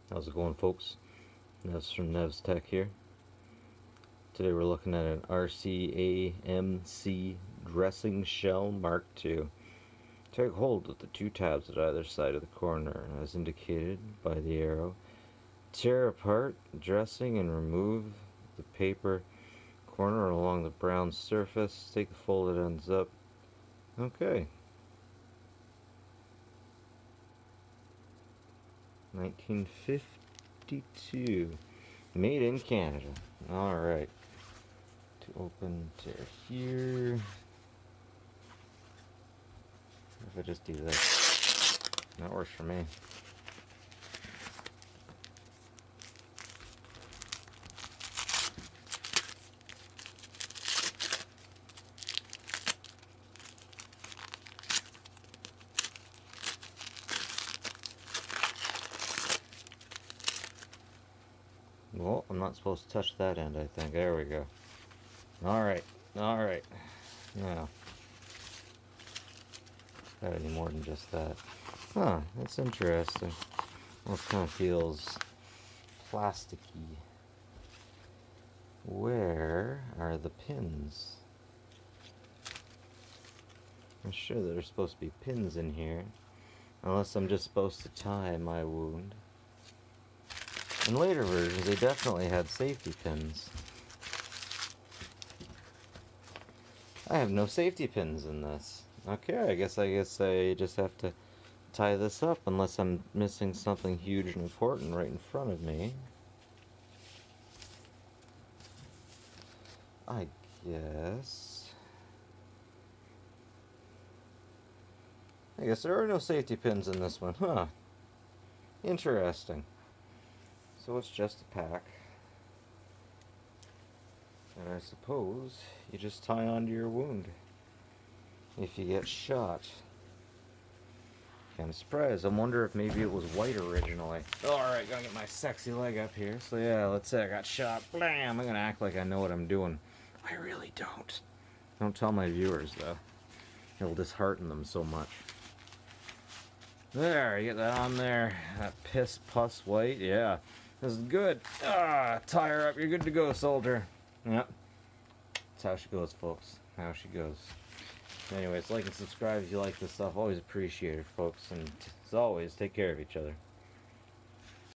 How's it going, folks? Nev's from Nev's Tech here. Today we're looking at an RCAMC Dressing Shell Mark II. Take hold of the two tabs at either side of the corner, as indicated by the arrow. Tear apart the dressing and remove the paper corner along the brown surface. Take the folded ends up. Okay. 1952. Made in Canada. Alright. To open to here. If I just do this. That works for me. Well, I'm not supposed to touch that end, I think. There we go. Alright, alright. Now, got any more than just that. Huh, that's interesting. Well, it kind of feels plasticky. Where are the pins? I'm sure there's supposed to be pins in here. Unless I'm just supposed to tie my wound. In later versions, they definitely had safety pins. I have no safety pins in this. Okay, I guess I just have to tie this up unless I'm missing something huge and important right in front of me. I guess there are no safety pins in this one, huh? Interesting. So it's just a pack. And I suppose you just tie onto your wound if you get shot. Kind of surprised. I wonder if maybe it was white originally. Alright, gotta get my sexy leg up here. So yeah, let's say I got shot. Blam! I'm gonna act like I know what I'm doing. I really don't. Don't tell my viewers, though. It'll dishearten them so much. There, you get that on there. That piss pus white, yeah. This is good. Tie her up. You're good to go, soldier. Yep. That's how she goes, folks. How she goes. Anyways, like and subscribe if you like this stuff. Always appreciate it, folks. And as always, take care of each other.